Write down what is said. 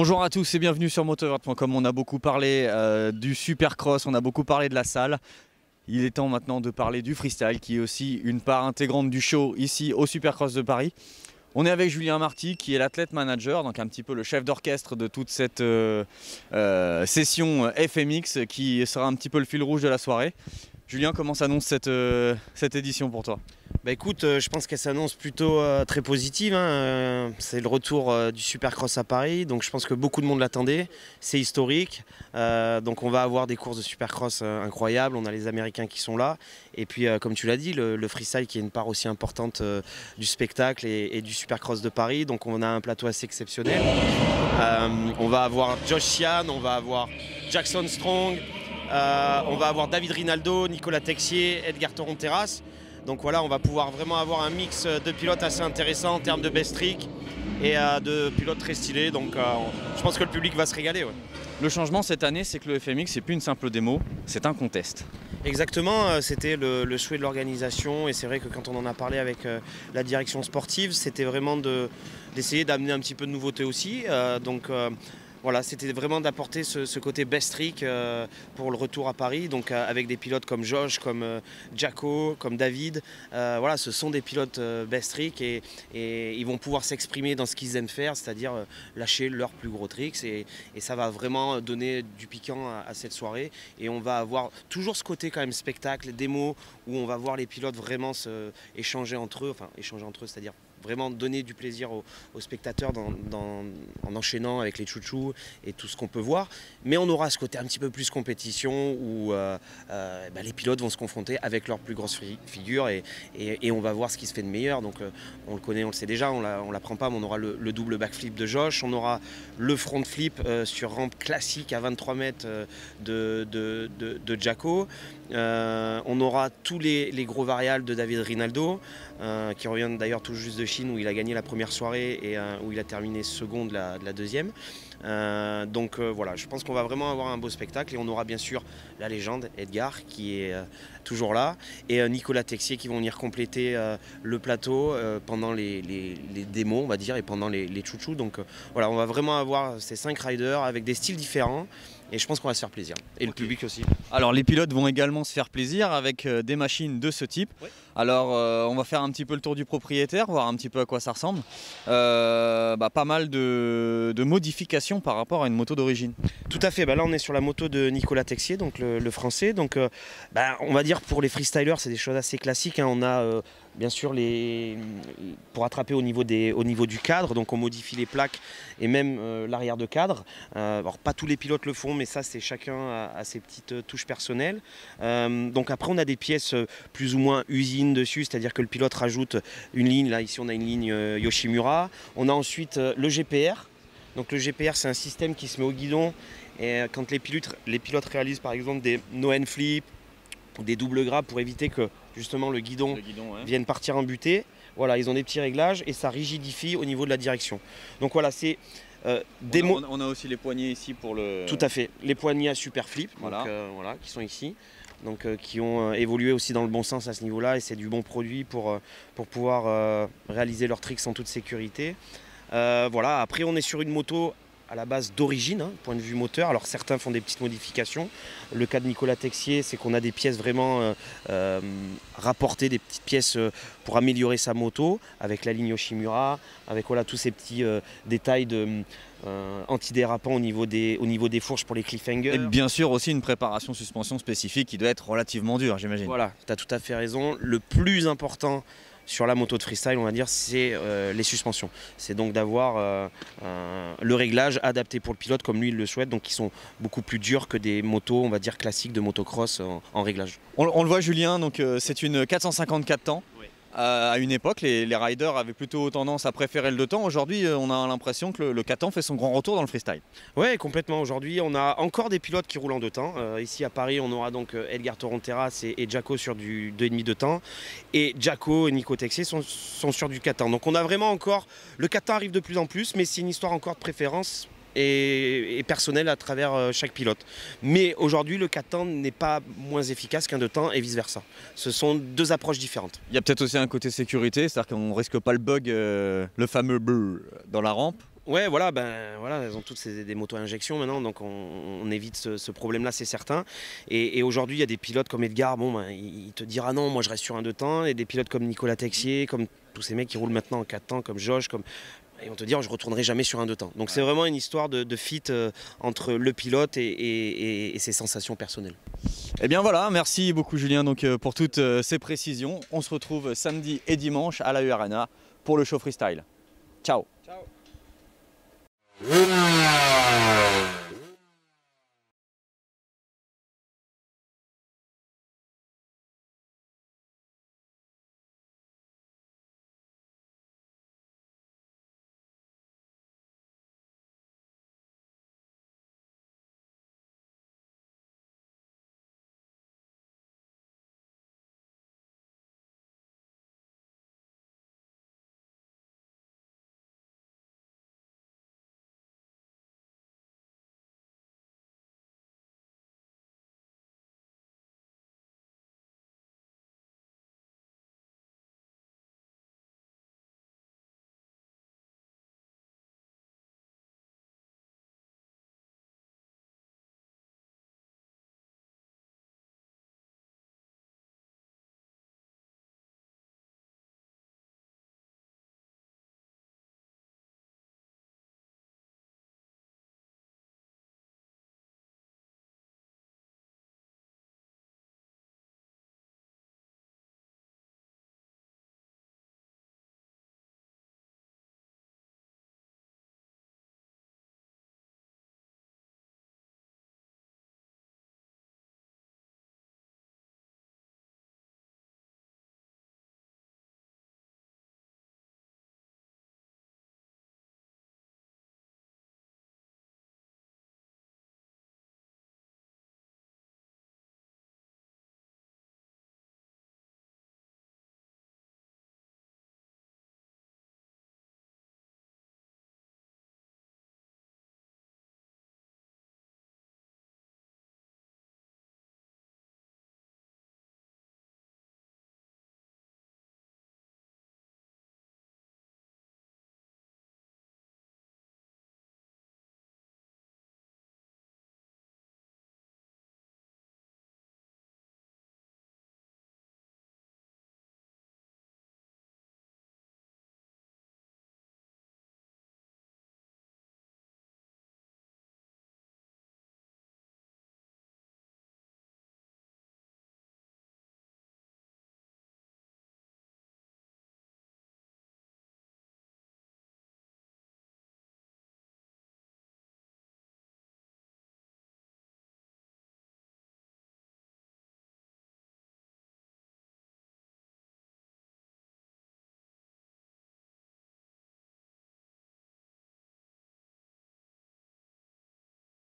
Bonjour à tous et bienvenue sur motovert.com. On a beaucoup parlé du Supercross, on a beaucoup parlé de la salle. Il est temps maintenant de parler du freestyle qui est aussi une part intégrante du show ici au Supercross de Paris. On est avec Julien Marty qui est l'athlète manager, donc un petit peu le chef d'orchestre de toute cette session FMX qui sera un petit peu le fil rouge de la soirée. Julien, comment s'annonce cette édition pour toi ? Bah écoute, je pense qu'elle s'annonce plutôt très positive. C'est le retour du Supercross à Paris, donc je pense que beaucoup de monde l'attendait. C'est historique, donc on va avoir des courses de Supercross incroyables. On a les Américains qui sont là, et puis comme tu l'as dit, le freestyle qui est une part aussi importante du spectacle et du Supercross de Paris. Donc on a un plateau assez exceptionnel. On va avoir Josh Sian, on va avoir Jackson Strong, on va avoir David Rinaldo, Nicolas Texier, Edgar Toron-Terrace. Donc voilà, on va pouvoir vraiment avoir un mix de pilotes assez intéressant en termes de best trick et de pilotes très stylés. Donc je pense que le public va se régaler. Ouais. Le changement cette année, c'est que le FMX, c'est plus une simple démo, c'est un contest. Exactement, c'était le souhait de l'organisation et c'est vrai que quand on en a parlé avec la direction sportive, c'était vraiment d'essayer d'amener un petit peu de nouveauté aussi. Voilà, c'était vraiment d'apporter ce côté best trick pour le retour à Paris, donc avec des pilotes comme Josh, comme Jacko, comme David. Voilà, ce sont des pilotes best trick et ils vont pouvoir s'exprimer dans ce qu'ils aiment faire, c'est-à-dire lâcher leurs plus gros tricks et ça va vraiment donner du piquant à cette soirée. Et on va avoir toujours ce côté quand même spectacle, démo, où on va voir les pilotes vraiment échanger entre eux, c'est-à-dire vraiment donner du plaisir aux spectateurs en enchaînant avec les chouchous et tout ce qu'on peut voir. Mais on aura ce côté un petit peu plus compétition où les pilotes vont se confronter avec leurs plus grosses figures et on va voir ce qui se fait de meilleur. Donc on le connaît, on le sait déjà, on l'apprend pas, mais on aura le double backflip de Josh, on aura le front flip sur rampe classique à 23 mètres de Jacko. On aura tous les gros variables de David Rinaldo, qui revient d'ailleurs tout juste de Chine où il a gagné la première soirée et où il a terminé second de la deuxième. Voilà, je pense qu'on va vraiment avoir un beau spectacle et on aura bien sûr la légende Edgar qui est toujours là et Nicolas Texier qui vont venir compléter le plateau pendant les démos on va dire et pendant les chouchous. Donc voilà, on va vraiment avoir ces 5 riders avec des styles différents. Et je pense qu'on va se faire plaisir. Et le public aussi. Alors les pilotes vont également se faire plaisir avec des machines de ce type. Oui. Alors on va faire un petit peu le tour du propriétaire, voir un petit peu à quoi ça ressemble. Pas mal de modifications par rapport à une moto d'origine. Tout à fait, là on est sur la moto de Nicolas Texier, donc le français. Donc on va dire pour les freestylers c'est des choses assez classiques. On a bien sûr pour attraper au niveau du cadre, donc on modifie les plaques et même l'arrière de cadre. Alors pas tous les pilotes le font, mais ça c'est chacun a ses petites touches personnelles. Donc après on a des pièces plus ou moins usines dessus, c'est-à-dire que le pilote rajoute une ligne, là ici on a une ligne Yoshimura. On a ensuite le GPR. Donc le GPR c'est un système qui se met au guidon et quand les pilotes réalisent par exemple des no-end flip ou des doubles gras pour éviter que justement le guidon vienne partir en butée. Voilà, ils ont des petits réglages et ça rigidifie au niveau de la direction. Donc voilà, c'est on a aussi les poignées ici pour le... Tout à fait, les poignées à super flip, voilà. Donc, qui sont ici. Donc, qui ont évolué aussi dans le bon sens à ce niveau-là et c'est du bon produit pour pouvoir réaliser leurs tricks en toute sécurité. Voilà, après on est sur une moto à la base d'origine, point de vue moteur. Alors certains font des petites modifications. Le cas de Nicolas Texier, c'est qu'on a des pièces vraiment rapportées, des petites pièces pour améliorer sa moto, avec la ligne Yoshimura, avec voilà, tous ces petits détails antidérapants au niveau des fourches pour les cliffhangers. Et bien sûr aussi une préparation suspension spécifique qui doit être relativement dure, j'imagine. Voilà, tu as tout à fait raison. Le plus important sur la moto de freestyle, on va dire, c'est les suspensions. C'est donc d'avoir le réglage adapté pour le pilote comme lui il le souhaite, donc qui sont beaucoup plus durs que des motos, on va dire, classiques de motocross en réglage. On le voit Julien, donc c'est une 454 temps. Oui. À une époque, les riders avaient plutôt tendance à préférer le 2 temps. Aujourd'hui, on a l'impression que le 4 temps fait son grand retour dans le freestyle. Oui, complètement. Aujourd'hui, on a encore des pilotes qui roulent en 2 temps. Ici à Paris, on aura donc Edgar Toron-Terrace et Jacko sur du 2,5 de temps. Et Jacko et Nico Texier sont sur du 4 temps. Donc on a vraiment encore... Le 4 temps arrive de plus en plus, mais c'est une histoire encore de préférence et personnel à travers chaque pilote. Mais aujourd'hui, le 4 temps n'est pas moins efficace qu'un 2 temps et vice-versa. Ce sont 2 approches différentes. Il y a peut-être aussi un côté sécurité, c'est-à-dire qu'on ne risque pas le bug, le fameux bug dans la rampe. Ouais, voilà, voilà, elles ont toutes des motos à injection maintenant, donc on évite ce problème-là, c'est certain. Et aujourd'hui, il y a des pilotes comme Edgar, il te dira non, moi je reste sur un 2 temps, et des pilotes comme Nicolas Texier, comme tous ces mecs qui roulent maintenant en 4 temps, comme Josh, ils vont te dire je ne retournerai jamais sur un 2 temps. Donc c'est vraiment une histoire de fit entre le pilote et ses sensations personnelles. Et bien voilà, merci beaucoup Julien donc, pour toutes ces précisions. On se retrouve samedi et dimanche à la U Arena pour le show freestyle. Ciao.